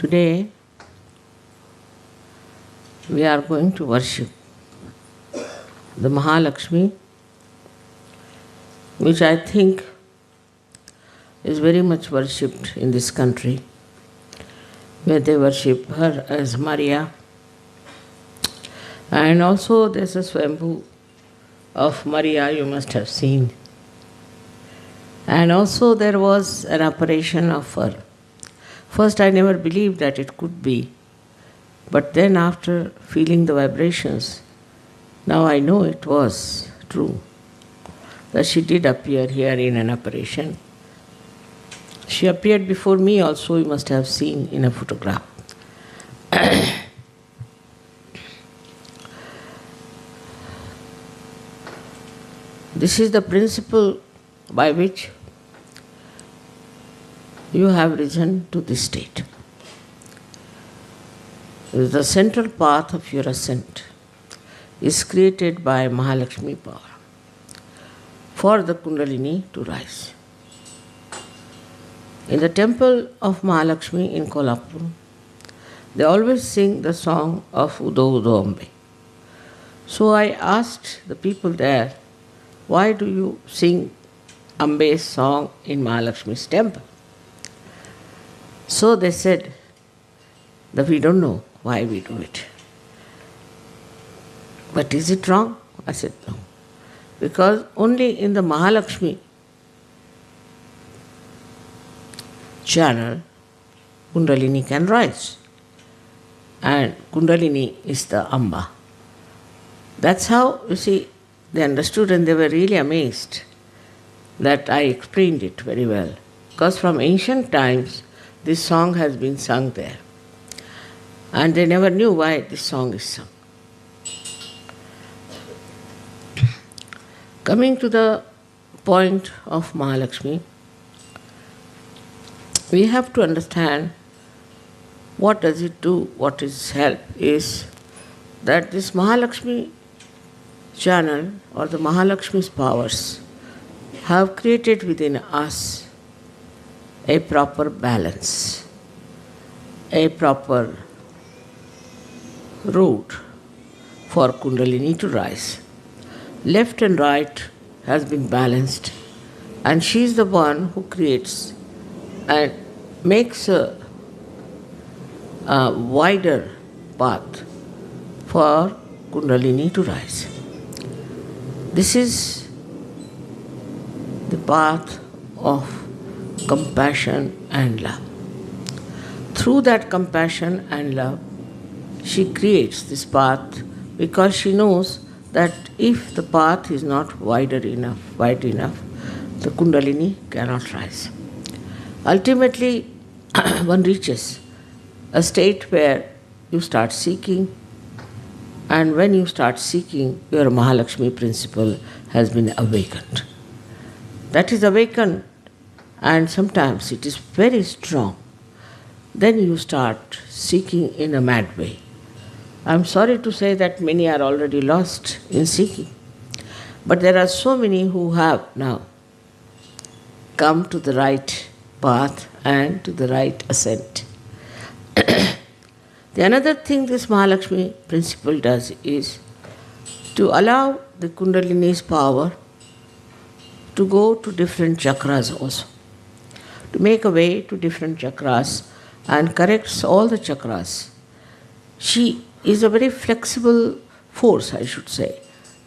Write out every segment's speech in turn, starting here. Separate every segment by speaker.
Speaker 1: Today we are going to worship the Mahalakshmi, which I think is very much worshipped in this country, where they worship her as Maria. And also there's a Swambhu of Maria you must have seen. And also there was an apparition of her. First I never believed that it could be, but then after feeling the vibrations, now I know it was true, that she did appear here in an apparition. She appeared before me also, you must have seen in a photograph. This is the principle by which you have risen to this state. The central path of your ascent is created by Mahalakshmi power for the Kundalini to rise. In the temple of Mahalakshmi in Kolhapur, they always sing the song of Udo Udo Ambe. So I asked the people there, why do you sing Ambe's song in Mahalakshmi's temple? So they said that we don't know why we do it. But is it wrong? I said no. Because only in the Mahalakshmi channel, Kundalini can rise. And Kundalini is the Amba. That's how, you see, they understood and they were really amazed that I explained it very well. Because from ancient times, this song has been sung there. And they never knew why this song is sung. Coming to the point of Mahalakshmi, we have to understand what does it do, what is help, is that this Mahalakshmi channel or the Mahalakshmi's powers have created within us a proper balance, a proper route for Kundalini to rise. Left and right has been balanced, and she is the one who creates and makes a wider path for Kundalini to rise. This is the path of compassion and love. Through that compassion and love, she creates this path because she knows that if the path is not wide enough, the Kundalini cannot rise. Ultimately, one reaches a state where you start seeking, and when you start seeking, your Mahalakshmi principle has been awakened. That is awakened, and sometimes it is very strong. Then you start seeking in a mad way. I am sorry to say that many are already lost in seeking. But there are so many who have now come to the right path and to the right ascent. The another thing this Mahalakshmi principle does is to allow the Kundalini's power to go to different chakras also, to make a way to different chakras and corrects all the chakras. She is a very flexible force, I should say,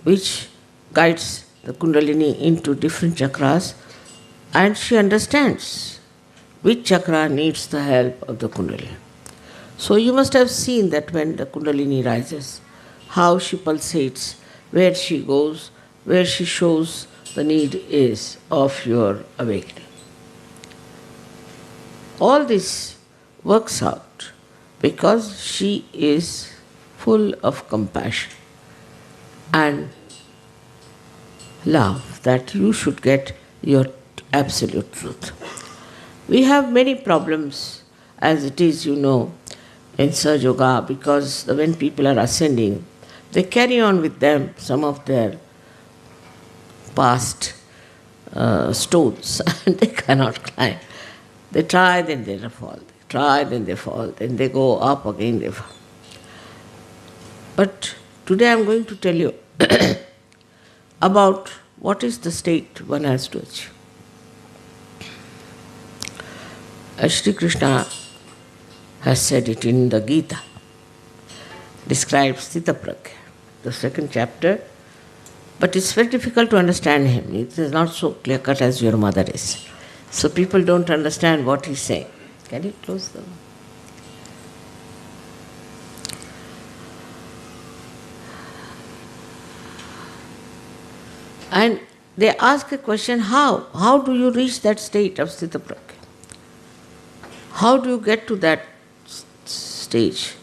Speaker 1: which guides the Kundalini into different chakras, and she understands which chakra needs the help of the Kundalini. So you must have seen that when the Kundalini rises, how she pulsates, where she goes, where she shows the need is of your awakening. All this works out because she is full of compassion and love that you should get your absolute truth. We have many problems as it is, you know, in Sahaja Yoga, because when people are ascending, they carry on with them some of their past stones and they cannot climb. They try, then they fall. try, then they fall, then they go up, again they fall. But today I am going to tell you about what is the state one has to achieve. As Shri Krishna has said it in the Gita, describes Sthitapragya, the second chapter, but it's very difficult to understand him. It is not so clear-cut as your mother is. So people don't understand what he's saying. Can you close the... And they ask a question, how? How do you reach that state of Sthitapragya? How do you get to that stage?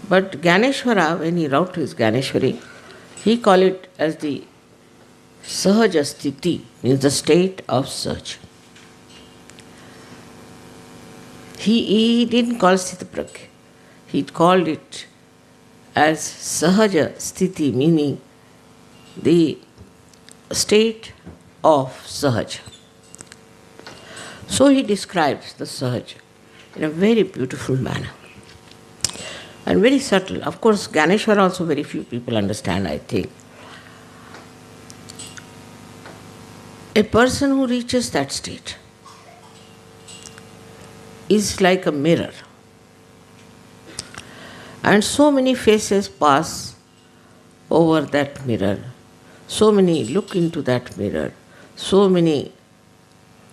Speaker 1: But Ganeshwara, when he wrote his Ganeshwari, he called it as the Sahaja Sthiti, means the state of Sahaja. He didn't call Sthitapragya. He called it as Sahaja Sthiti, meaning the state of Sahaja. So he describes the Sahaja in a very beautiful manner and very subtle. Of course, Ganeshwara also very few people understand, I think. A person who reaches that state is like a mirror. And so many faces pass over that mirror. So many look into that mirror. So many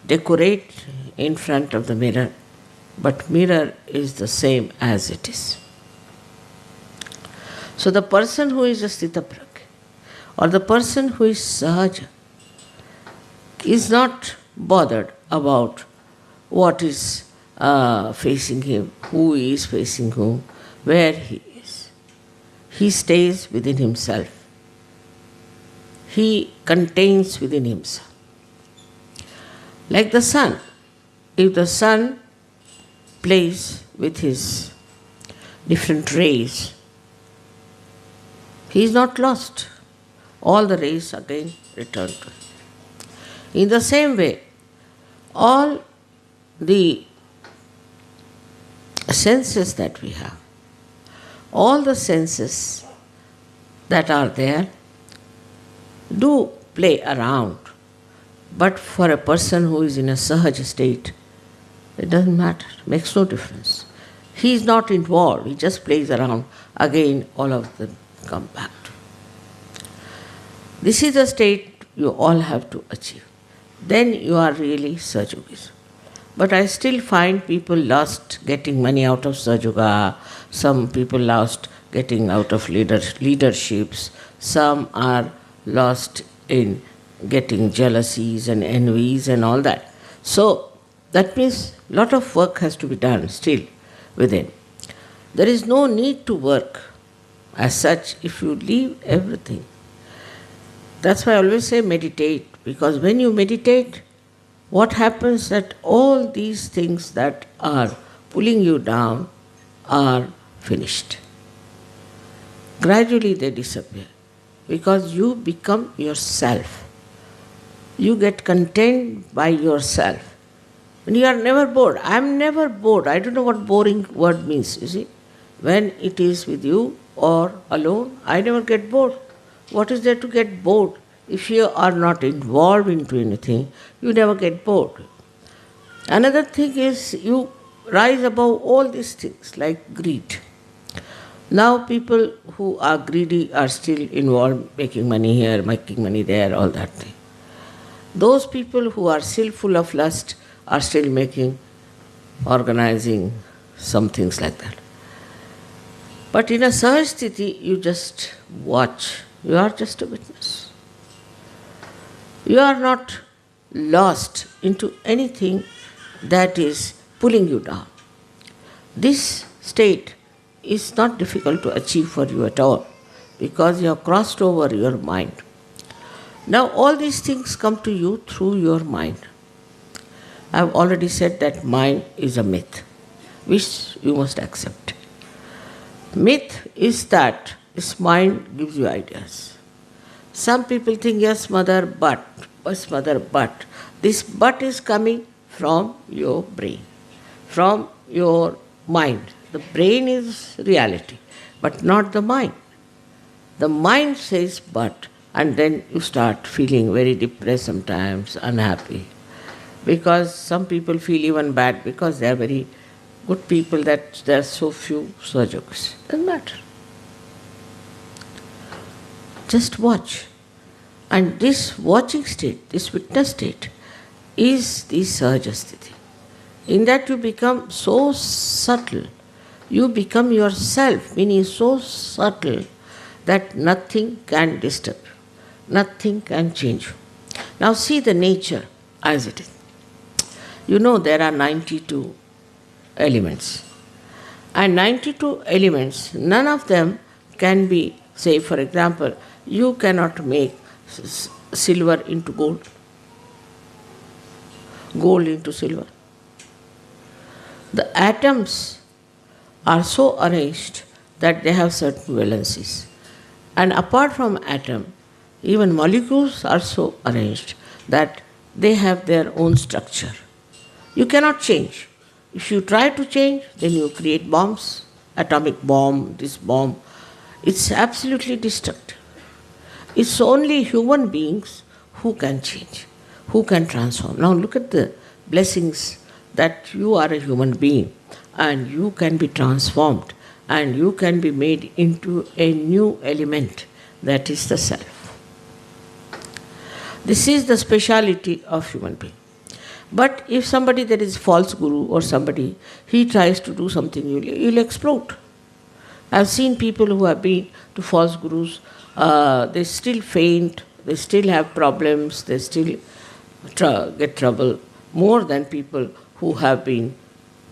Speaker 1: decorate in front of the mirror. But mirror is the same as it is. So the person who is a Sthitapragya or the person who is Sahaja is not bothered about what is facing him, who is facing whom, where he is. He stays within himself. He contains within himself. Like the sun. If the sun plays with his different rays, he is not lost. All the rays again return to him. In the same way, all the senses that we have, all the senses that are there do play around. But for a person who is in a Sahaja state, it doesn't matter, makes no difference. He is not involved, he just plays around. Again, all of them come back to him. This is the state you all have to achieve. Then you are really Sahaja. But I still find people lost getting money out of Sahaja. Some people lost getting out of leaderships. Some are lost in getting jealousies and envies and all that. So that means a lot of work has to be done still within. There is no need to work as such if you leave everything. That's why I always say meditate, because when you meditate, what happens that all these things that are pulling you down are finished. Gradually they disappear because you become yourself. You get content by yourself. And you are never bored. I am never bored. I don't know what boring word means, you see. When it is with you or alone, I never get bored. What is there to get bored? If you are not involved into anything, you never get bored. Another thing is you rise above all these things like greed. Now people who are greedy are still involved, making money here, making money there, all that thing. Those people who are still full of lust are still organizing some things like that. But in a Sahaja Sthiti, you just watch. You are just a witness. You are not lost into anything that is pulling you down. This state is not difficult to achieve for you at all because you have crossed over your mind. Now all these things come to you through your mind. I have already said that mind is a myth, which you must accept. Myth is that this mind gives you ideas. Some people think, yes, mother, but. This but is coming from your brain, from your mind. The brain is reality, but not the mind. The mind says but, and then you start feeling very depressed sometimes, unhappy. Because some people feel even bad because they are very good people that there are so few Sahaja. Doesn't matter. Just watch. And this watching state, this witness state, is the Sahaja Sthiti. In that you become so subtle, you become yourself, meaning so subtle that nothing can disturb you, nothing can change you. Now see the nature as it is. You know there are 92 elements. And 92 elements, none of them can be, say for example, you cannot make silver into gold, gold into silver. The atoms are so arranged that they have certain valencies. And apart from atom, even molecules are so arranged that they have their own structure. You cannot change. If you try to change, then you create bombs, atomic bomb, this bomb. It's absolutely destructive. It's only human beings who can change, who can transform. Now look at the blessings that you are a human being and you can be transformed and you can be made into a new element, that is the self. This is the speciality of human being. But if somebody, there is false guru or somebody, he tries to do something, you'll explode. I've seen people who have been to false gurus, they still faint, they still have problems, they still get trouble, more than people who have been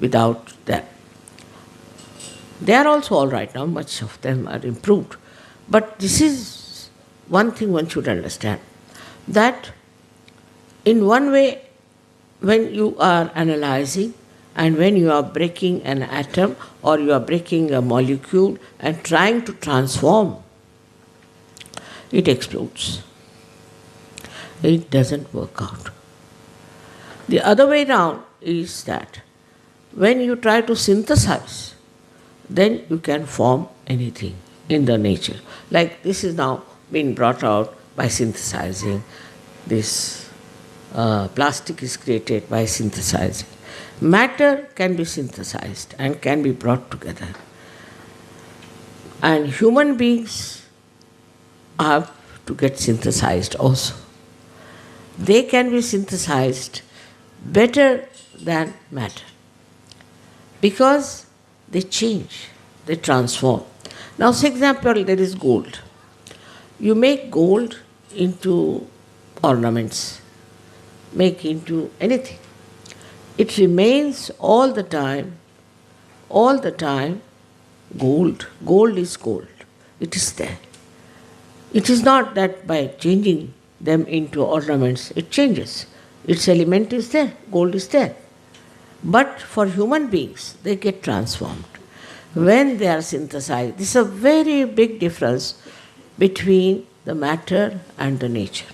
Speaker 1: without them. They are also all right now, much of them are improved. But this is one thing one should understand, that in one way, when you are analyzing and when you are breaking an atom or you are breaking a molecule and trying to transform, it explodes. It doesn't work out. The other way round is that when you try to synthesize, then you can form anything in the nature. Like this is now being brought out by synthesizing. This plastic is created by synthesizing. Matter can be synthesized and can be brought together. And human beings have to get synthesized also. They can be synthesized better than matter because they change, they transform. Now, for example, there is gold. You make gold into ornaments, make into anything. It remains all the time gold. Gold is gold. It is there. It is not that by changing them into ornaments, it changes. Its element is there, gold is there. But for human beings, they get transformed when they are synthesized. This is a very big difference between the matter and the nature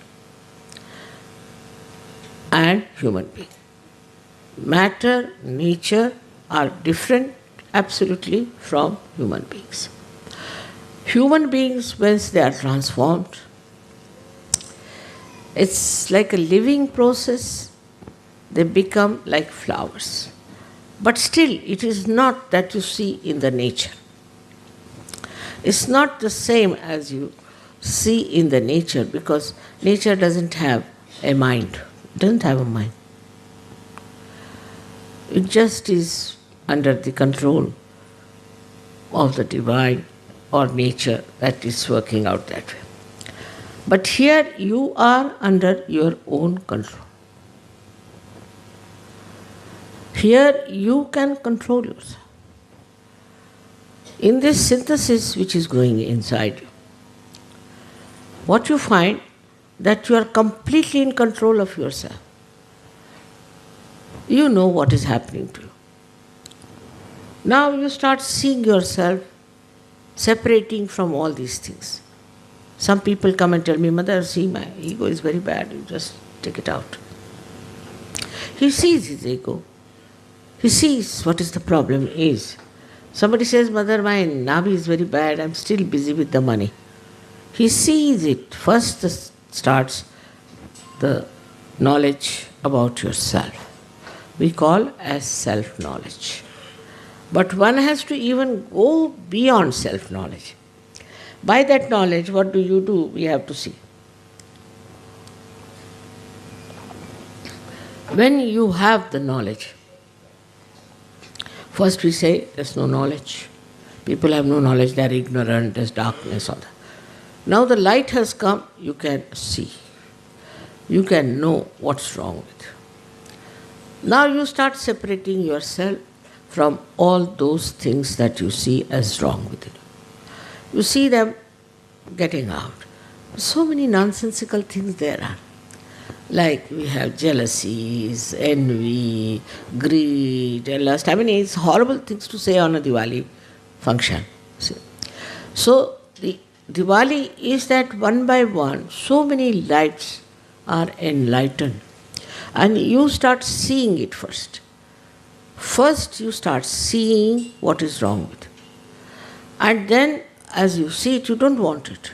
Speaker 1: and human being. Matter, nature are different absolutely from human beings. Human beings, once they are transformed, it's like a living process. They become like flowers. But still, it is not that you see in the nature. It's not the same as you see in the nature because nature doesn't have a mind. It doesn't have a mind. It just is under the control of the divine or nature that is working out that way. But here you are under your own control. Here you can control yourself. In this synthesis which is going inside you, what you find that you are completely in control of yourself. You know what is happening to you. Now you start seeing yourself separating from all these things. Some people come and tell me, Mother, see, my ego is very bad, you just take it out. He sees his ego. He sees what is the problem is. Somebody says, Mother, my navi is very bad, I'm still busy with the money. He sees it. First starts the knowledge about yourself. We call as self-knowledge. But one has to even go beyond self-knowledge. By that knowledge, what do? We have to see. When you have the knowledge, first we say there's no knowledge. People have no knowledge, they are ignorant, there's darkness, all that. Now the light has come, you can see. You can know what's wrong with you. Now you start separating yourself from all those things that you see as wrong with you. You see them getting out. So many nonsensical things there are. Like we have jealousies, envy, greed, lust. I mean, it's horrible things to say on a Diwali function. See? So the Diwali is that one by one, so many lives are enlightened. And you start seeing it first. First you start seeing what is wrong with you. And then as you see it, you don't want it.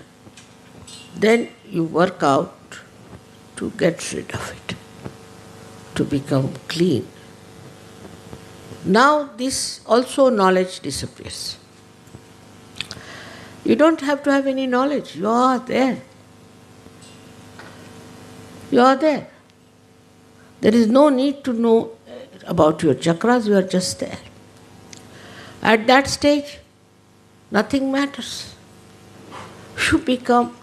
Speaker 1: Then you work out to get rid of it, to become clean. Now this also knowledge disappears. You don't have to have any knowledge. You are there. You are there. There is no need to know about your chakras, you are just there. At that stage, nothing matters. You become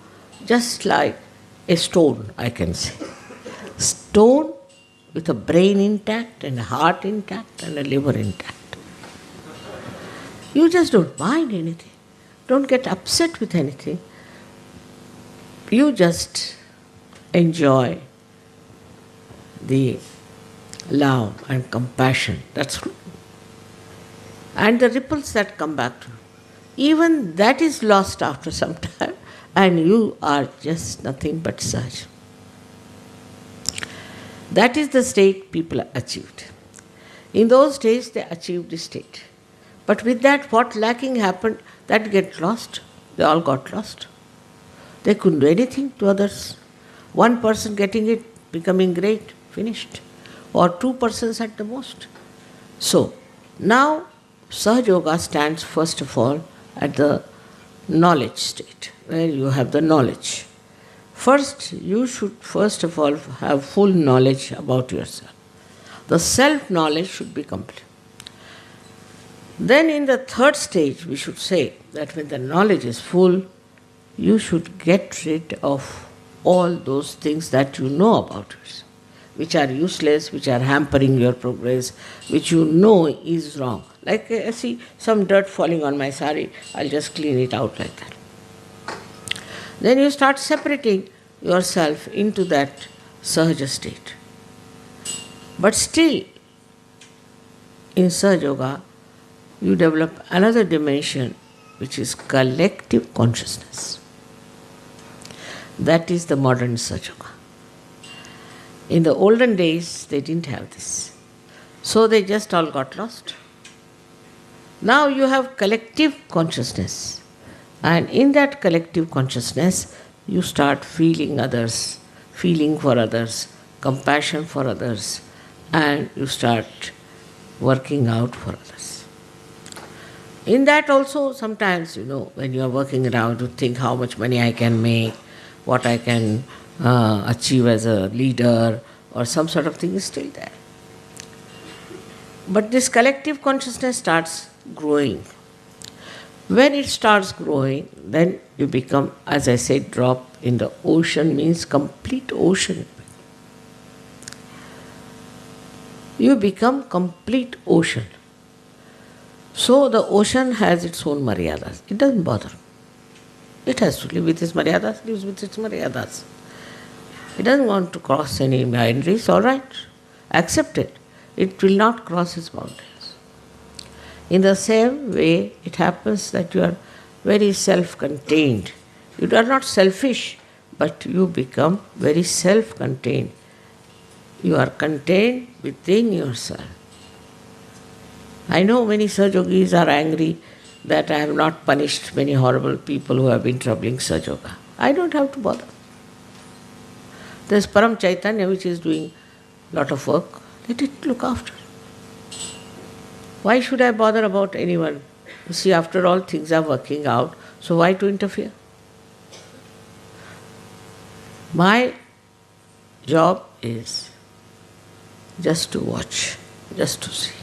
Speaker 1: just like a stone, I can say. Stone with a brain intact and a heart intact and a liver intact. You just don't mind anything. Don't get upset with anything. You just enjoy the love and compassion. That's true. And the ripples that come back to you. Even that is lost after some time, and you are just nothing but Sahaja. That is the state people achieved. In those days, they achieved the state. But with that, what lacking happened, that get lost. They all got lost. They couldn't do anything to others. One person getting it, becoming great, finished. Or two persons at the most. So, now Sahaja Yoga stands first of all at the knowledge state, where you have the knowledge. First, you should first of all have full knowledge about yourself. The self-knowledge should be complete. Then in the third stage, we should say that when the knowledge is full, you should get rid of all those things that you know about yourself, which are useless, which are hampering your progress, which you know is wrong. Like I see some dirt falling on my sari, I'll just clean it out like that. Then you start separating yourself into that Sahaja state. But still, in Sahaja Yoga, you develop another dimension, which is collective consciousness. That is the modern Sahaja Yoga. In the olden days, they didn't have this. So they just all got lost. Now you have collective consciousness. And in that collective consciousness, you start feeling others, feeling for others, compassion for others, and you start working out for others. In that also, sometimes, when you are working around, you think how much money I can make, what I can achieve as a leader, or some sort of thing is still there. But this collective consciousness starts growing. When it starts growing, then you become, as I said, drop in the ocean, means complete ocean. You become complete ocean. So the ocean has its own maryadas. It doesn't bother. It has to live with its maryadas, lives with its maryadas. It doesn't want to cross any boundaries, all right. Accept it. It will not cross its boundaries. In the same way, it happens that you are very self-contained. You are not selfish, but you become very self-contained. You are contained within yourself. I know many Sahajogis are angry that I have not punished many horrible people who have been troubling Sahaja. I don't have to bother. There's Param Chaitanya which is doing a lot of work. Let it look after. Why should I bother about anyone? You see, after all, things are working out, so why to interfere? My job is just to watch, just to see.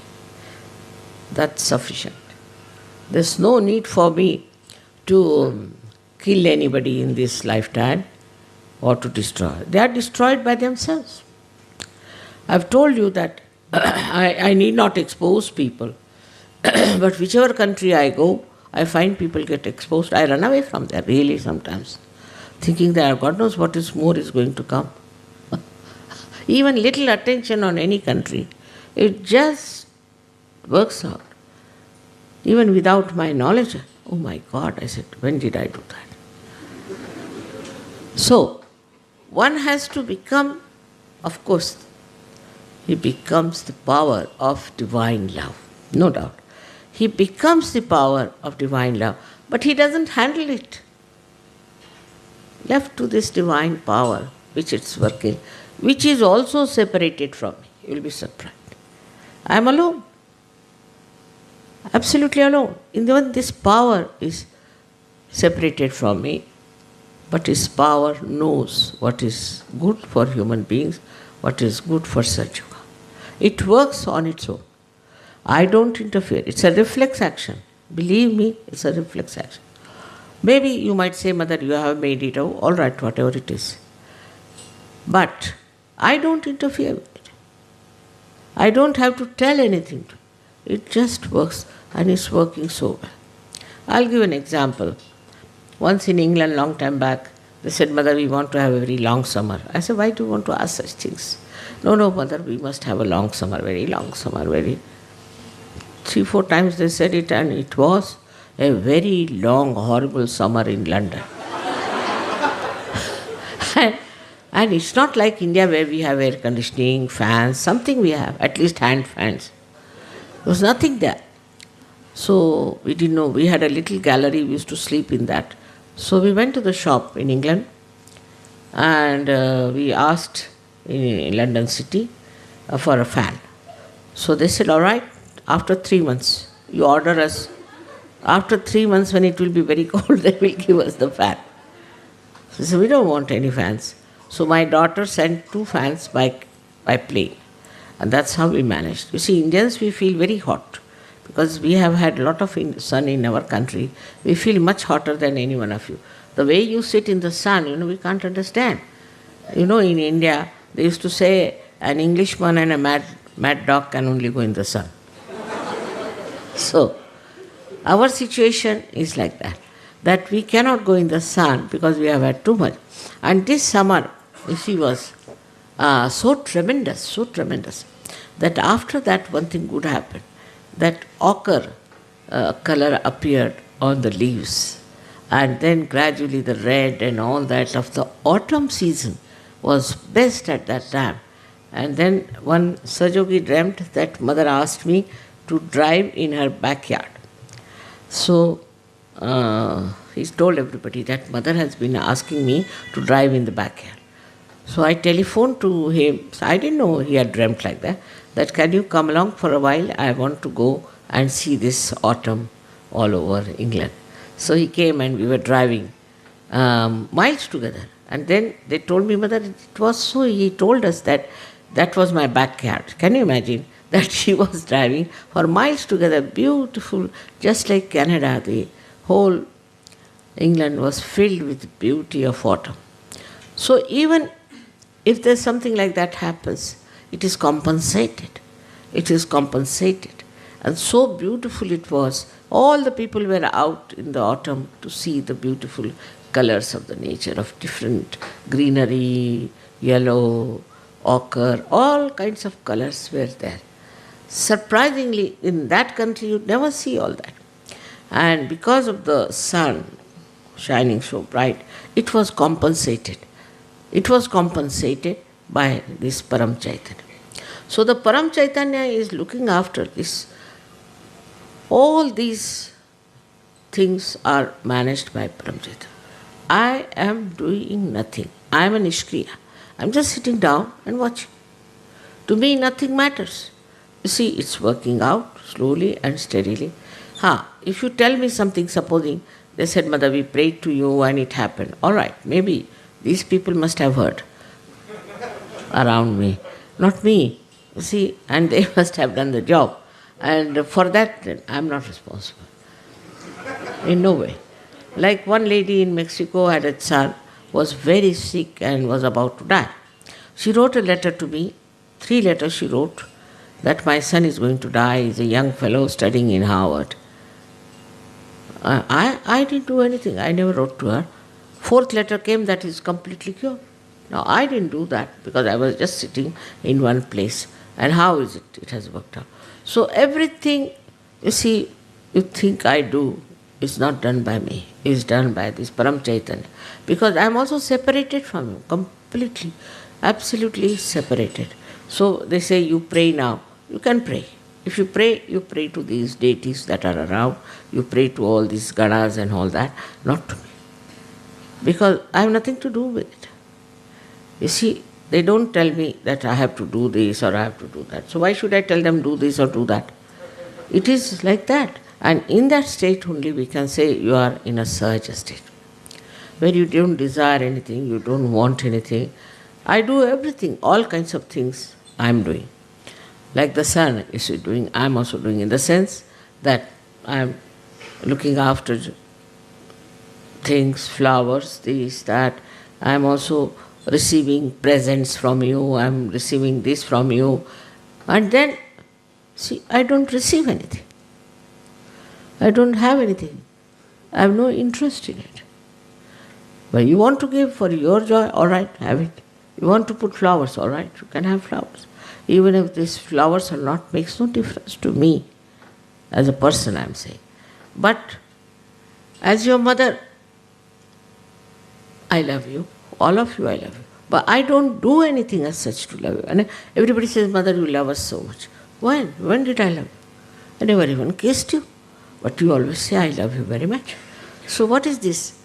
Speaker 1: That's sufficient. There's no need for me to kill anybody in this lifetime or to destroy. They are destroyed by themselves. I've told you that I need not expose people, but whichever country I go, I find people get exposed. I run away from there, really, sometimes, thinking that God knows what is more is going to come. Even little attention on any country, it just works out. Even without my knowledge, oh my God, I said, when did I do that? So, one has to become, of course, he becomes the power of divine love, no doubt. He becomes the power of divine love, but he doesn't handle it. Left to this divine power, which it's working, which is also separated from me. You will be surprised. I am alone. Absolutely alone. Even this power is separated from me, but his power knows what is good for human beings, what is good for Sahaja. It works on its own. I don't interfere. It's a reflex action. Believe me, it's a reflex action. Maybe you might say, Mother, you have made it. Oh, all right, whatever it is. But I don't interfere with it. I don't have to tell anything to it. It just works, and it's working so well. I'll give an example. Once in England, long time back, they said, Mother, we want to have a very long summer. I said, why do you want to ask such things? No, Mother, we must have a long summer, very long summer, very... 3-4 times they said it, and it was a very long, horrible summer in London. And it's not like India where we have air conditioning, fans, something we have, at least hand fans. There was nothing there. So we didn't know. We had a little gallery, we used to sleep in that. So we went to the shop in England and we asked in London city for a fan. So they said, all right, after 3 months, you order us. After 3 months, when it will be very cold, they will give us the fan. So we said, we don't want any fans. So my daughter sent 2 fans by plane. And that's how we managed. You see, Indians, we feel very hot. Because we have had a lot of sun in our country. We feel much hotter than any one of you. The way you sit in the sun, we can't understand. In India, they used to say, an Englishman and a mad dog can only go in the sun. So, our situation is like that we cannot go in the sun because we have had too much. And this summer, you see, was so tremendous, that after that one thing good happened, that ochre color appeared on the leaves, and then gradually the red and all that of the autumn season was best at that time. And then one Sahajogi dreamt that Mother asked me to drive in her backyard. So he told everybody that Mother has been asking me to drive in the backyard. So I telephoned to him. So I didn't know he had dreamt like that can you come along for a while? I want to go and see this autumn all over England. So he came and we were driving miles together. And then they told me, Mother, it was so, he told us that was my backyard. Can you imagine that she was driving for miles together, beautiful, just like Canada. The whole England was filled with beauty of autumn. So even if there's something like that happens, it is compensated. It is compensated. And so beautiful it was. All the people were out in the autumn to see the beautiful colors of the nature, of different greenery, yellow, ochre, all kinds of colors were there. Surprisingly, in that country you'd never see all that. And because of the sun shining so bright, it was compensated. It was compensated by this Param Chaitanya. So the Param Chaitanya is looking after this All these things are managed by Paramjita. I am doing nothing. I am a Nishkriya. I am just sitting down and watching. To me, nothing matters. You see, it's working out slowly and steadily. If you tell me something, supposing they said, Mother, we prayed to you and it happened. All right, maybe these people must have heard around me, not me. You see, and they must have done the job. And for that, then, I'm not responsible. In no way. Like one lady in Mexico had a son, was very sick and was about to die. She wrote a letter to me, 3 letters she wrote, that my son is going to die, he's a young fellow studying in Harvard. I didn't do anything, I never wrote to her. 4th letter came that he's completely cured. Now I didn't do that because I was just sitting in one place. And how is it? It has worked out. So everything, you see, you think I do, is not done by me, is done by this Param Chaitanya. Because I am also separated from him, completely, absolutely separated. So they say, you pray now. You can pray. If you pray to these deities that are around, you pray to all these ganas and all that, not to me. Because I have nothing to do with it. You see, they don't tell me that I have to do this or I have to do that. So why should I tell them do this or do that? It is like that. And in that state only we can say you are in a Sahaja state, where you don't desire anything, you don't want anything. I do everything, all kinds of things I am doing. Like the sun is doing, I am also doing, in the sense that I am looking after things, flowers, this, that. I am also receiving presents from you, I am receiving this from you. And then, see, I don't receive anything. I don't have anything. I have no interest in it. But you want to give for your joy, all right, have it. You want to put flowers, all right, you can have flowers. Even if these flowers are not, makes no difference to me as a person, I am saying. But as your mother, I love you. All of you, I love you. But I don't do anything as such to love you. And everybody says, Mother, you love us so much. When? When did I love you? I never even kissed you. But you always say, I love you very much. So what is this?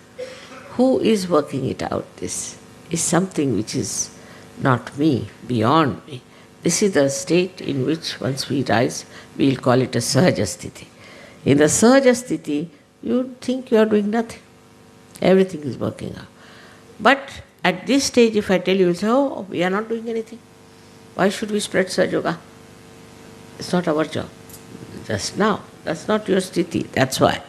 Speaker 1: Who is working it out? This is something which is not me, beyond me. This is the state in which once we rise, we will call it a Sahaja Sthiti. In the Sahaja Sthiti, you think you are doing nothing. Everything is working out. But at this stage, if I tell you, say, oh, we are not doing anything. Why should we spread Sahaja Yoga? It's not our job. Just now. That's not your sthiti. That's why.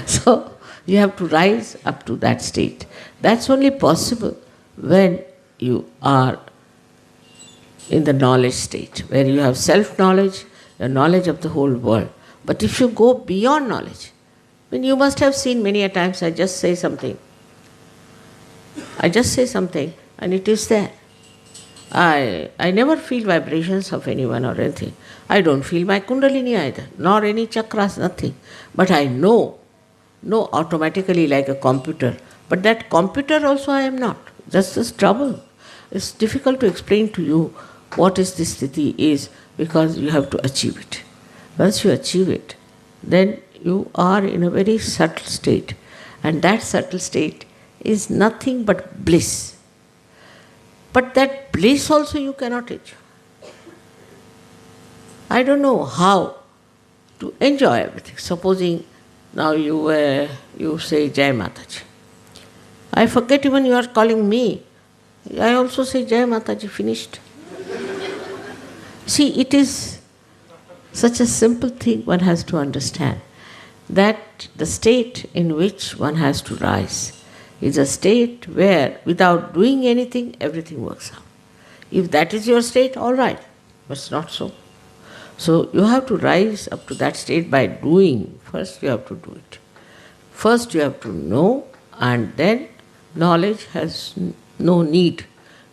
Speaker 1: So, you have to rise up to that state. That's only possible when you are in the knowledge state, where you have self-knowledge, the knowledge of the whole world. But if you go beyond knowledge, then you must have seen many a times I just say something. And it is there. I never feel vibrations of anyone or anything. I don't feel my kundalini either, nor any chakras, nothing. But I know automatically like a computer. But that computer also I am not. That's the trouble. It's difficult to explain to you what is this sthiti is, because you have to achieve it. Once you achieve it, then you are in a very subtle state. And that subtle state is nothing but bliss. But that bliss also you cannot enjoy. I don't know how to enjoy everything. Supposing now you say Jai Mataji. I forget even you are calling me. I also say Jai Mataji, finished. See, it is such a simple thing one has to understand, that the state in which one has to rise is a state where without doing anything, everything works out. If that is your state, all right, but it's not so. So you have to rise up to that state by doing. First you have to do it. First you have to know, and then knowledge has no need.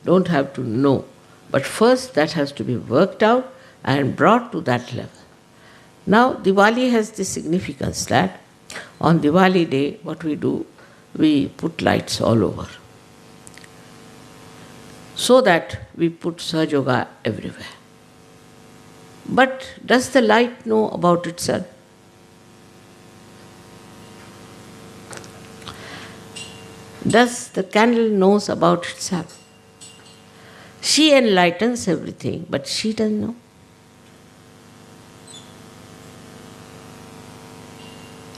Speaker 1: Don't have to know. But first that has to be worked out and brought to that level. Now Diwali has this significance that on Diwali day, what we do, we put lights all over. So that we put Sahaja Yoga everywhere. But does the light know about itself? Does the candle knows about itself? She enlightens everything, but she doesn't know.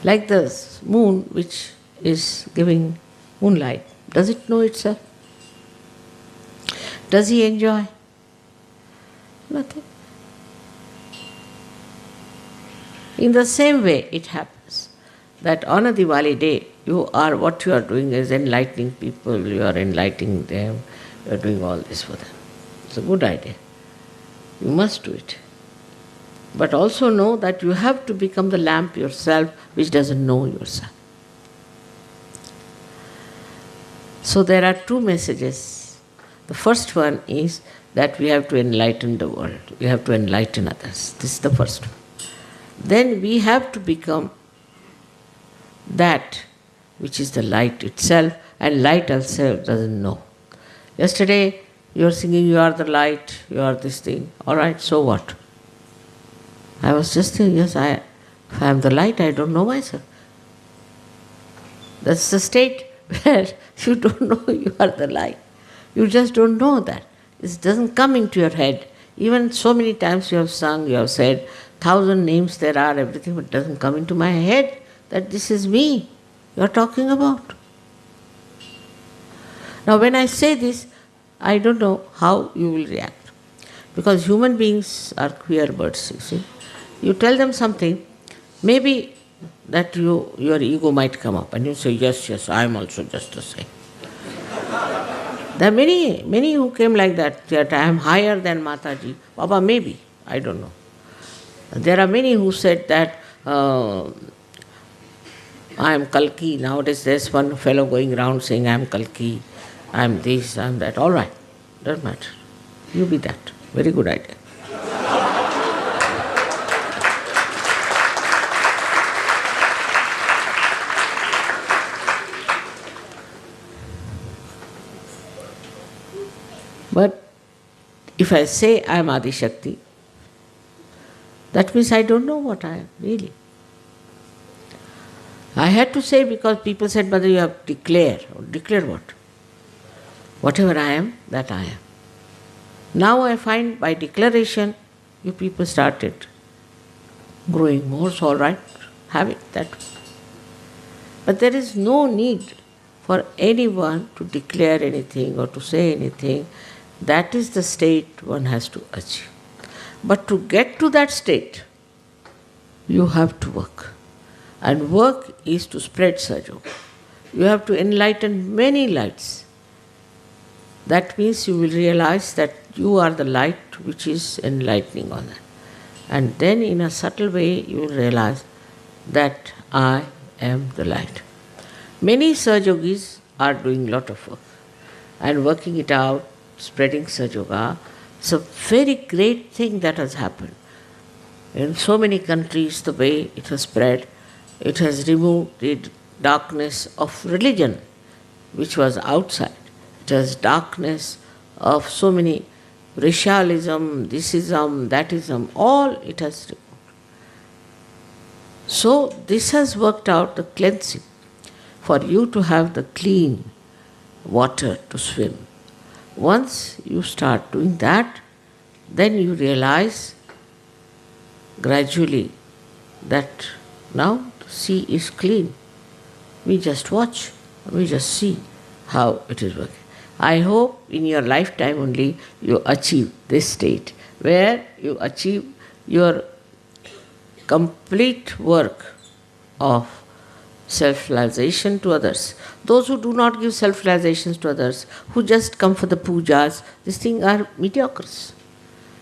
Speaker 1: Like the moon which is giving moonlight, does it know itself? Does he enjoy? Nothing. In the same way, it happens that on a Diwali day, what you are doing is enlightening people, you are enlightening them, you are doing all this for them. It's a good idea. You must do it. But also know that you have to become the lamp yourself which doesn't know yourself. So there are two messages. The first one is that we have to enlighten the world. We have to enlighten others. This is the first one. Then we have to become that which is the light itself, and light itself doesn't know. Yesterday you are singing, you are the light, you are this thing. All right, so what? I was just saying, yes, if I am the light, I don't know myself. That's the state where you don't know you are the light. You just don't know that. It doesn't come into your head. Even so many times you have sung, you have said, 1,000 names there are, everything, but it doesn't come into my head that this is me you are talking about. Now when I say this, I don't know how you will react. Because human beings are queer birds, you see. You tell them something, maybe that your ego might come up and you say, yes, I am also just the same. There are many who came like that I am higher than Mataji. Baba, maybe, I don't know. There are many who said that I am Kalki. Nowadays there's one fellow going around saying I am Kalki, I am this, I am that. All right, doesn't matter. You be that. Very good idea. But if I say I am Adi Shakti, that means I don't know what I am, really. I had to say because people said, Mother, you have to declare. Declare what? Whatever I am, that I am. Now I find by declaration, you people started growing more, so all right, have it that way. But there is no need for anyone to declare anything or to say anything. That is the state one has to achieve. But to get to that state, you have to work. And work is to spread Sahaja Yoga. You have to enlighten many lights. That means you will realize that you are the light which is enlightening on that. And then in a subtle way you will realize that I am the light. Many Sahaja Yogis are doing a lot of work and working it out, spreading Sahaja Yoga. It's a very great thing that has happened. In so many countries, the way it has spread, it has removed the darkness of religion, which was outside. It has darkness of so many racialism, thisism, thatism, all it has removed. So this has worked out the cleansing for you to have the clean water to swim. Once you start doing that, then you realize gradually that now the sea is clean. We just watch, we just see how it is working. I hope in your lifetime only you achieve this state where you achieve your complete work of self-realization to others. Those who do not give self-realizations to others, who just come for the pujas, these things are mediocres.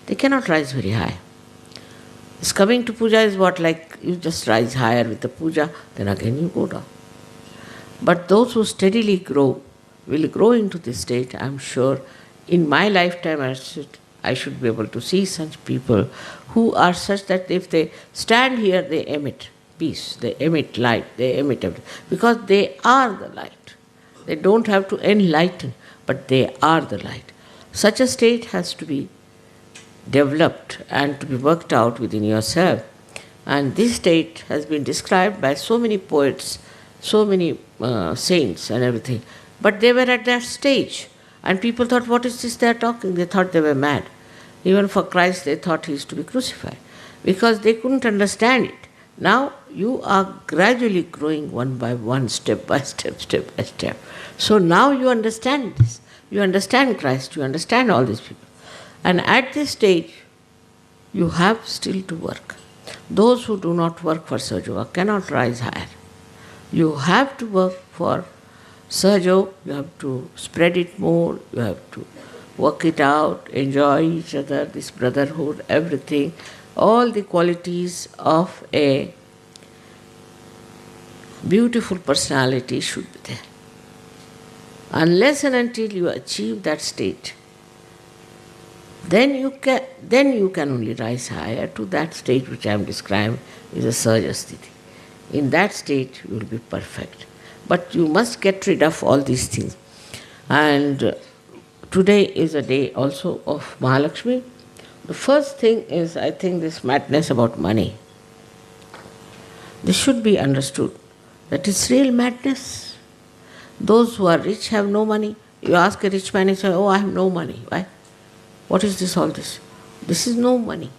Speaker 1: They cannot rise very high. This coming to puja is what, like you just rise higher with the puja, then again you go down. But those who steadily grow will grow into this state. I am sure in my lifetime I should be able to see such people who are such that if they stand here, they emit peace, they emit light, they emit everything. Because they are the light. They don't have to enlighten, but they are the light. Such a state has to be developed and to be worked out within yourself. And this state has been described by so many poets, so many saints and everything. But they were at that stage. And people thought, what is this they are talking? They thought they were mad. Even for Christ, they thought he is to be crucified. Because they couldn't understand it. Now, you are gradually growing one by one, step by step, step by step. So now you understand this. You understand Christ. You understand all these people. And at this stage, you have still to work. Those who do not work for Sahaja Yoga cannot rise higher. You have to work for Sahaja Yoga, you have to spread it more, you have to work it out, enjoy each other, this brotherhood, everything, all the qualities of a beautiful personality should be there. Unless and until you achieve that state, then you can only rise higher to that state which I am describing is a Sahaja Sthiti. In that state you will be perfect. But you must get rid of all these things. And today is a day also of Mahalakshmi. The first thing is, I think, this madness about money. This should be understood. That is real madness. Those who are rich have no money. You ask a rich man, he says, oh, I have no money. Why? What is this, all this? This is no money.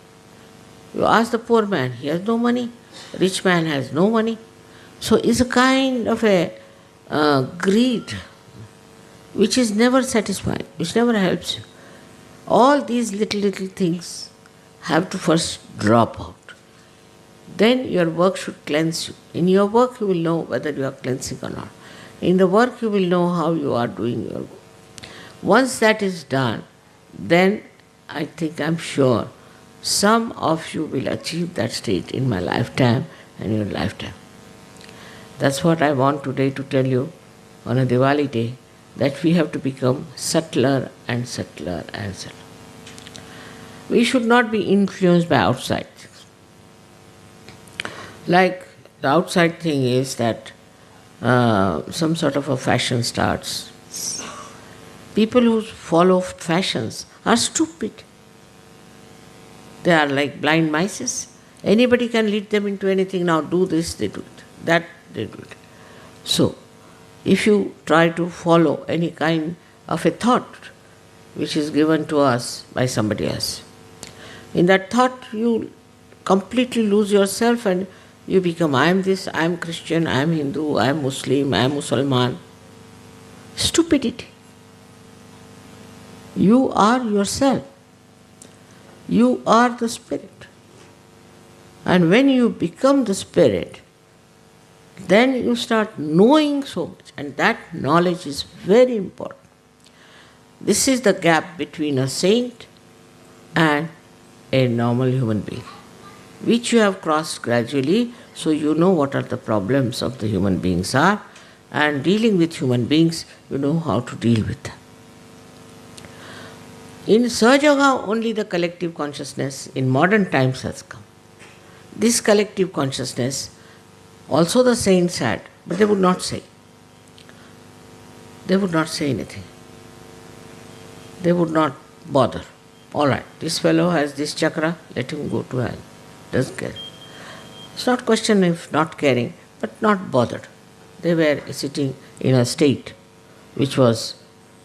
Speaker 1: You ask the poor man, he has no money. Rich man has no money. So it's a kind of a greed which is never satisfying, which never helps you. All these little things have to first drop out. Then your work should cleanse you. In your work you will know whether you are cleansing or not. In the work you will know how you are doing your work. Once that is done, then I think, I'm sure, some of you will achieve that state in my lifetime and your lifetime. That's what I want today to tell you on a Diwali day, that we have to become subtler and subtler and subtler. We should not be influenced by outside things. Like the outside thing is that some sort of a fashion starts. People who follow fashions are stupid. They are like blind mice. Anybody can lead them into anything. Now do this, they do it. That, they do it. So, if you try to follow any kind of a thought which is given to us by somebody else, in that thought you completely lose yourself and you become, I am this, I am Christian, I am Hindu, I am Muslim, I am Musalman. Stupidity. You are yourself. You are the spirit. And when you become the spirit, then you start knowing so much, and that knowledge is very important. This is the gap between a saint and a normal human being, which you have crossed gradually, so you know what are the problems of the human beings are, and dealing with human beings, you know how to deal with them. In Sahaja Yoga, only the collective consciousness in modern times has come. This collective consciousness, also the saints had, but they would not say. They would not say anything. They would not bother. All right, this fellow has this chakra, let him go to hell. Doesn't care. It's not question of not caring, but not bothered. They were sitting in a state which was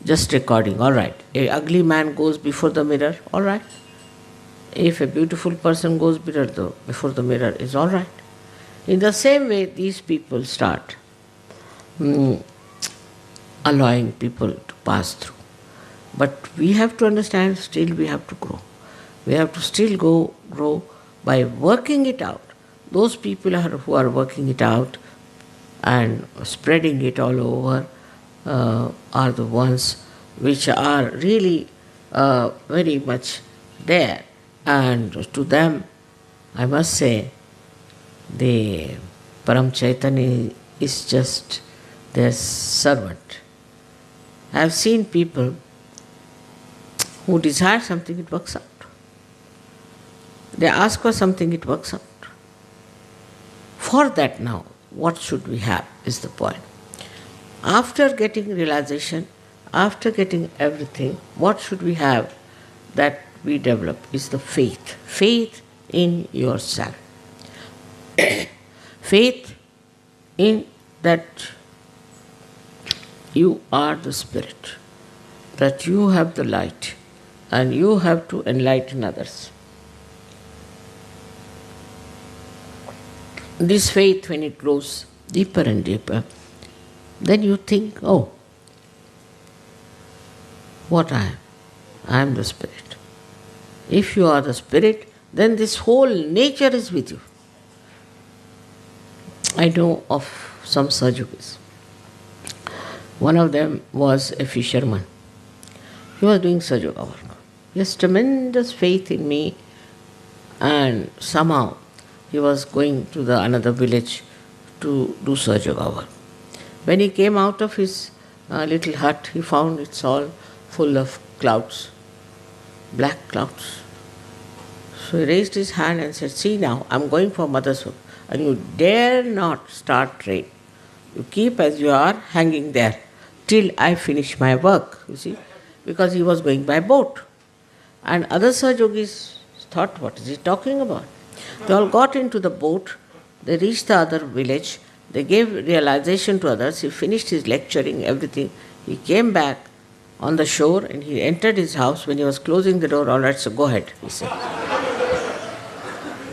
Speaker 1: just recording. All right, a ugly man goes before the mirror. All right. If a beautiful person goes before the mirror, is all right. In the same way, these people start allowing people to pass through. But we have to understand, still we have to grow. We have to still grow by working it out. Those people who are working it out and spreading it all over are the ones which are really very much there. And to them, I must say, the Param Chaitanya is just their servant. I have seen people who desire something, it works out. They ask for something, it works out. For that now, what should we have is the point. After getting realization, after getting everything, what should we have that we develop is the faith. Faith in yourself. Faith in that you are the Spirit, that you have the light and you have to enlighten others. This faith, when it grows deeper and deeper, then you think, oh, what I am? I am the Spirit. If you are the Spirit, then this whole nature is with you. I know of some Sajogis. One of them was a fisherman. He was doing Sahaja work. He has tremendous faith in me, and somehow he was going to the another village to do Sahaja work. When he came out of his little hut, he found it's all full of clouds, black clouds. So he raised his hand and said, see now, I'm going for mother's work, and you dare not start rain. You keep as you are hanging there till I finish my work, you see, because he was going by boat. And other Sahajogis thought, what is he talking about? They all got into the boat, they reached the other village, they gave realization to others, he finished his lecturing, everything. He came back on the shore and he entered his house. When he was closing the door, all right, so go ahead, he said.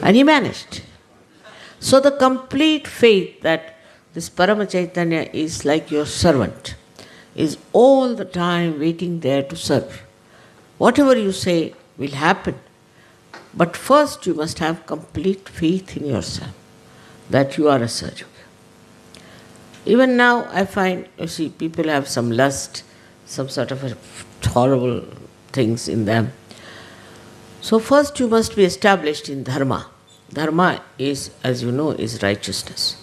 Speaker 1: And he managed. So the complete faith that this Parama Chaitanya is like your servant, is all the time waiting there to serve. Whatever you say will happen. But first you must have complete faith in yourself that you are a Sahaja. Even now I find, you see, people have some lust, some sort of horrible things in them. So first you must be established in Dharma. Dharma is, as you know, is righteousness.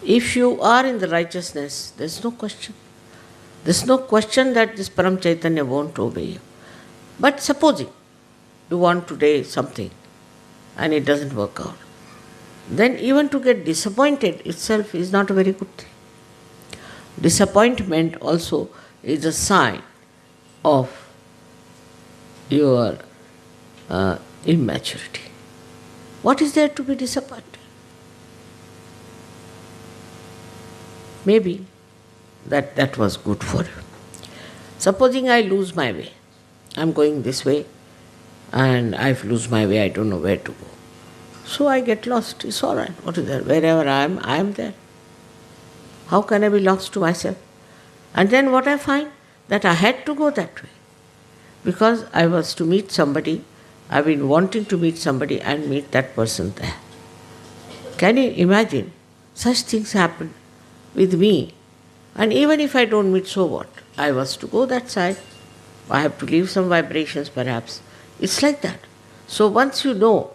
Speaker 1: If you are in the righteousness, there's no question. There's no question that this Param Chaitanya won't obey you. But supposing you want today something and it doesn't work out, then even to get disappointed itself is not a very good thing. Disappointment also is a sign of your immaturity. What is there to be disappointed? Maybe that was good for you. Supposing I lose my way. I'm going this way and I lose my way, I don't know where to go. So I get lost. It's all right. What is there? Wherever I am there. How can I be lost to myself? And then what I find? That I had to go that way. Because I was to meet somebody, I've been wanting to meet somebody and meet that person there. Can you imagine? Such things happen with me. And even if I don't meet, so what? I was to go that side. I have to leave some vibrations perhaps. It's like that. So once you know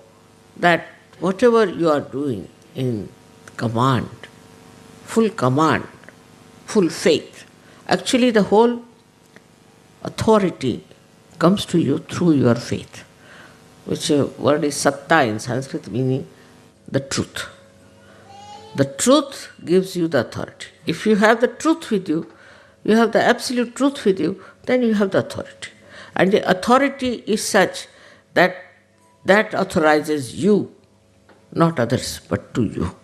Speaker 1: that whatever you are doing in command, full faith, actually the whole authority comes to you through your faith, which word is satta in Sanskrit, meaning the truth. The truth gives you the authority. If you have the truth with you, you have the absolute truth with you, then you have the authority. And the authority is such that authorizes you, not others, but to you.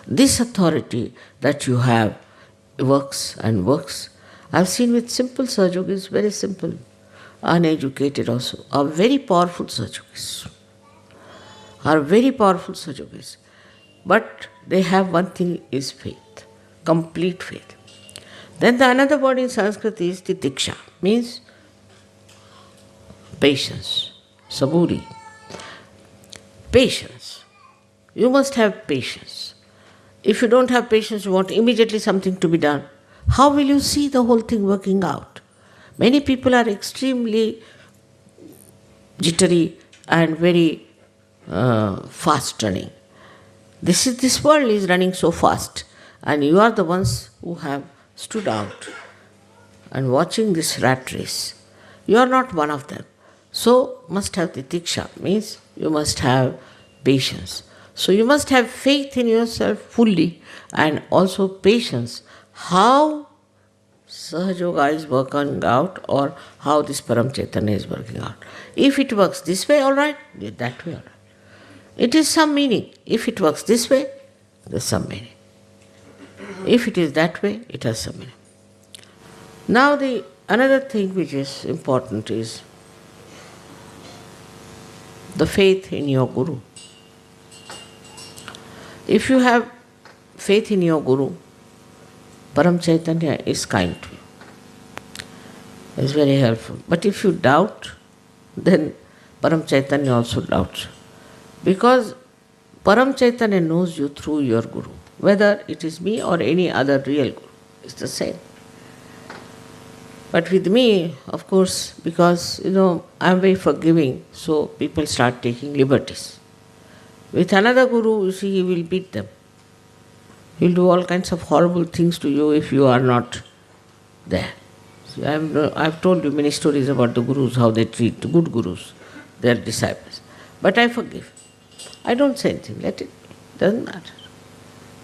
Speaker 1: This authority that you have works and works. I've seen with simple Sahajogis, very simple, uneducated also, are very powerful Sahajogis. But they have one thing is faith, complete faith. Then the another word in Sanskrit is titiksha, means patience, saburi. Patience. You must have patience. If you don't have patience, you want immediately something to be done. How will you see the whole thing working out? Many people are extremely jittery and very fast running. This world is running so fast, and you are the ones who have stood out and watching this rat race. You are not one of them. So must have titiksha, means you must have patience. So you must have faith in yourself fully and also patience. How Sahaja Yoga is working out or how this Param Chaitanya is working out. If it works this way, all right, that way, all right. It is some meaning. If it works this way, there's some meaning. If it is that way, it has some meaning. Now the another thing which is important is the faith in your Guru. If you have faith in your Guru, Param Chaitanya is kind to you. It's very helpful. But if you doubt, then Param Chaitanya also doubts. Because Param Chaitanya knows you through your Guru. Whether it is me or any other real Guru, it's the same. But with me, of course, because, I'm very forgiving, so people start taking liberties. With another Guru, you see, he will beat them. He'll do all kinds of horrible things to you if you are not there. See, I've told you many stories about the Gurus, how they treat the good Gurus, their disciples. But I forgive. I don't say anything, let it be. Doesn't matter.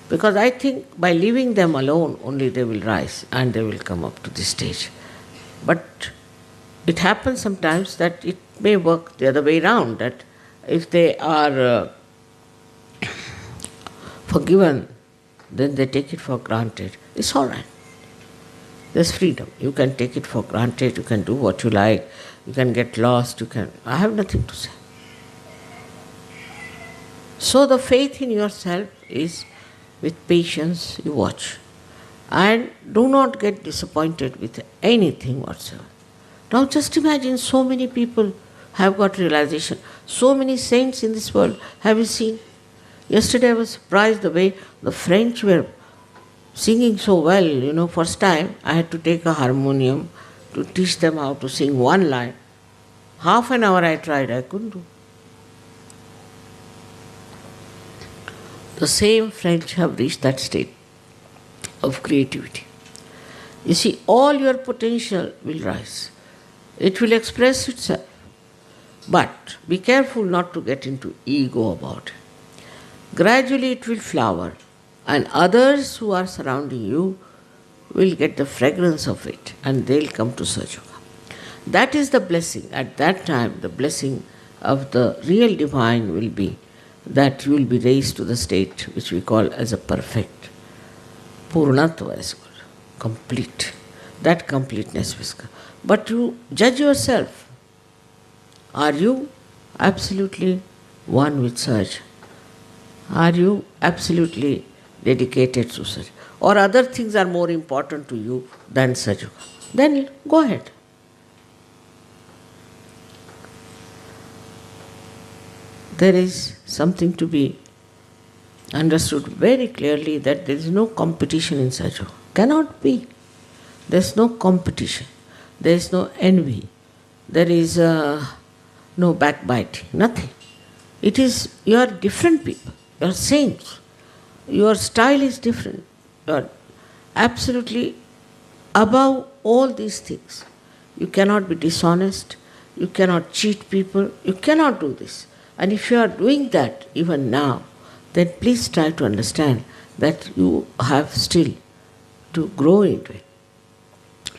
Speaker 1: Because I think by leaving them alone, only they will rise and they will come up to this stage. But it happens sometimes that it may work the other way around, that if they are forgiven, then they take it for granted. It's all right. There's freedom. You can take it for granted, you can do what you like, you can get lost, I have nothing to say. So the faith in yourself is with patience you watch. And do not get disappointed with anything whatsoever. Now just imagine so many people have got realization. So many saints in this world. Have you seen? Yesterday I was surprised the way the French were singing so well. First time I had to take a harmonium to teach them how to sing one line. Half an hour I tried, I couldn't do. The same French have reached that state of creativity. You see, all your potential will rise. It will express itself. But be careful not to get into ego about it. Gradually it will flower, and others who are surrounding you will get the fragrance of it, and they'll come to Sahaja Yoga. That is the blessing. At that time, the blessing of the real divine will be that you will be raised to the state which we call as a perfect. Purnatva is called. Complete. That completeness will come. But you judge yourself. Are you absolutely one with Sahaja? Are you absolutely dedicated to Sahaja? Or other things are more important to you than Sahaja Yoga? Then go ahead. There is something to be understood very clearly, that there is no competition in Sahaja Yoga. Cannot be. There is no competition. There is no envy. There is no backbiting. Nothing. It is, you are different people. You are saints. Your style is different. You are absolutely above all these things. You cannot be dishonest. You cannot cheat people. You cannot do this. And if you are doing that even now, then please try to understand that you have still to grow into it.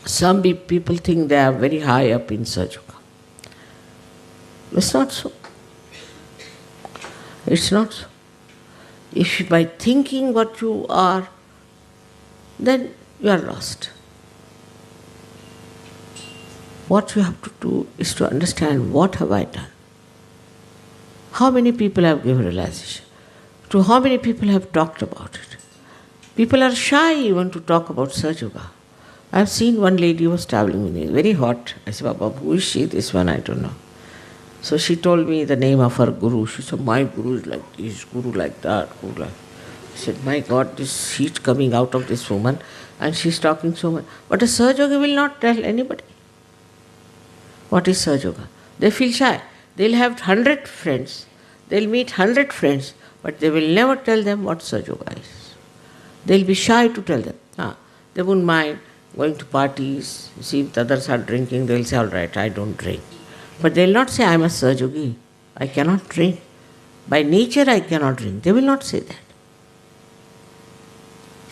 Speaker 1: Some people think they are very high up in Sahaja Yoga. It's not so. It's not so. If by thinking what you are, then you are lost. What you have to do is to understand, what have I done? How many people have given realization? To how many people have talked about it? People are shy even to talk about Sahaja Yoga. I have seen one lady was traveling with me, very hot. I said, Baba, who is she? This one, I don't know. So she told me the name of her guru. She said, my guru is like this, guru like that, guru like. I said, my God, this heat coming out of this woman, and she's talking so much. But a Sahaja Yogi will not tell anybody. What is Sahaja Yoga? They feel shy. They'll have 100 friends. They'll meet 100 friends, but they will never tell them what Sahaja Yoga is. They'll be shy to tell them. They won't mind going to parties. See, if the others are drinking, they'll say, all right, I don't drink. But they'll not say, I'm a Sahaja Yogi. I cannot drink. By nature, I cannot drink. They will not say that.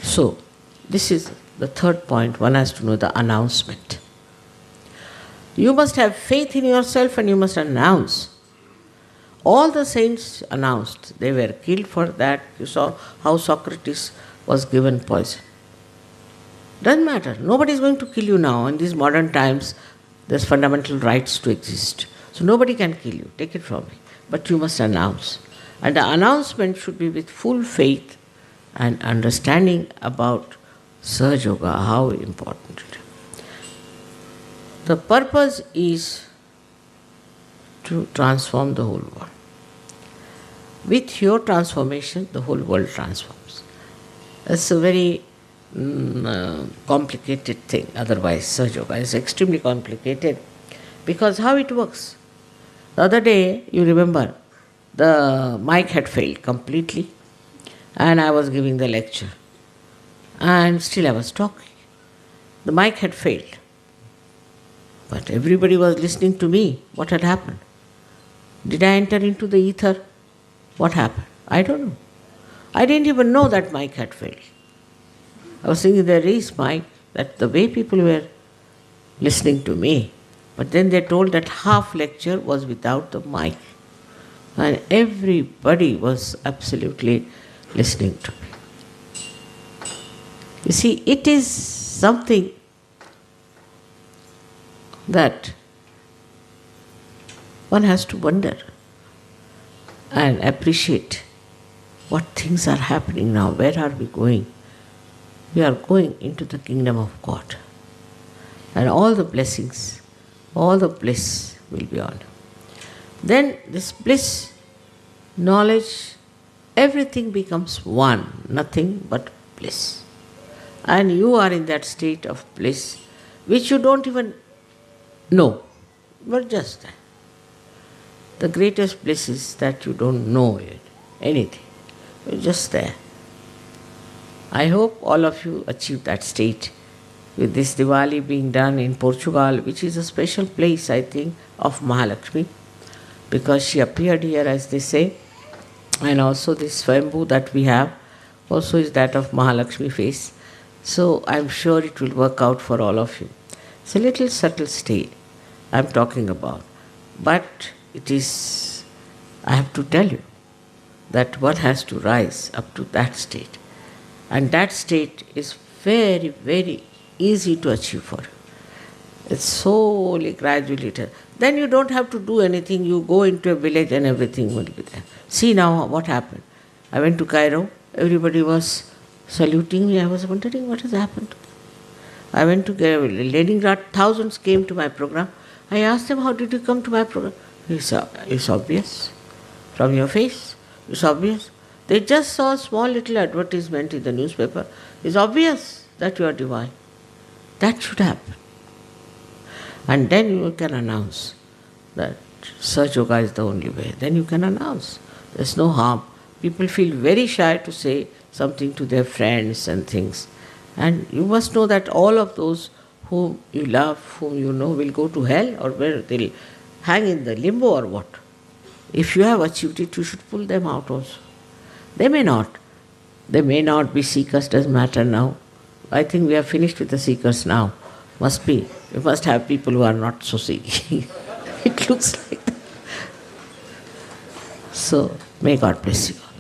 Speaker 1: So, this is the third point. One has to know the announcement. You must have faith in yourself and you must announce. All the saints announced. They were killed for that. You saw how Socrates was given poison. Doesn't matter. Nobody is going to kill you now. In these modern times, there's fundamental rights to exist. So nobody can kill you. Take it from me. But you must announce. And the announcement should be with full faith and understanding about Sahaja Yoga, how important it is. The purpose is to transform the whole world. With your transformation, the whole world transforms. It's a very complicated thing. Otherwise, Sahaja Yoga is extremely complicated because how it works. The other day, you remember, the mic had failed completely and I was giving the lecture and still I was talking. The mic had failed. But everybody was listening to me. What had happened? Did I enter into the ether? What happened? I don't know. I didn't even know that mic had failed. I was thinking there is mic, that the way people were listening to me. But then they told that half lecture was without the mic. And everybody was absolutely listening to me. You see, it is something that one has to wonder and appreciate what things are happening now. Where are we going? We are going into the kingdom of God. And all the blessings, all the bliss will be on. Then this bliss, knowledge, everything becomes one, nothing but bliss. And you are in that state of bliss which you don't even know, but just that. The greatest bliss is that you don't know it, anything. You're just there. I hope all of you achieve that state with this Diwali being done in Portugal, which is a special place, I think, of Mahalakshmi, because she appeared here, as they say, and also this Swayambhu that we have also is that of Mahalakshmi face. So I'm sure it will work out for all of you. It's a little subtle state I'm talking about, but it is, I have to tell you, that one has to rise up to that state. And that state is very, very easy to achieve for you. It's slowly, gradually. Then you don't have to do anything. You go into a village and everything will be there. See now what happened. I went to Cairo. Everybody was saluting me. I was wondering what has happened to them. I went to Leningrad. Thousands came to my program. I asked them, how did you come to my program? It's obvious. From your face, it's obvious. They just saw a small little advertisement in the newspaper. It's obvious that you are divine. That should happen. And then you can announce that Sahaja Yoga is the only way. Then you can announce. There's no harm. People feel very shy to say something to their friends and things. And you must know that all of those whom you love, whom you know, will go to hell, or where they'll hang in the limbo or what. If you have achieved it, you should pull them out also. They may not. They may not be seekers, doesn't matter now. I think we are finished with the seekers now. Must be. We must have people who are not so seeking. It looks like that. So, may God bless you all.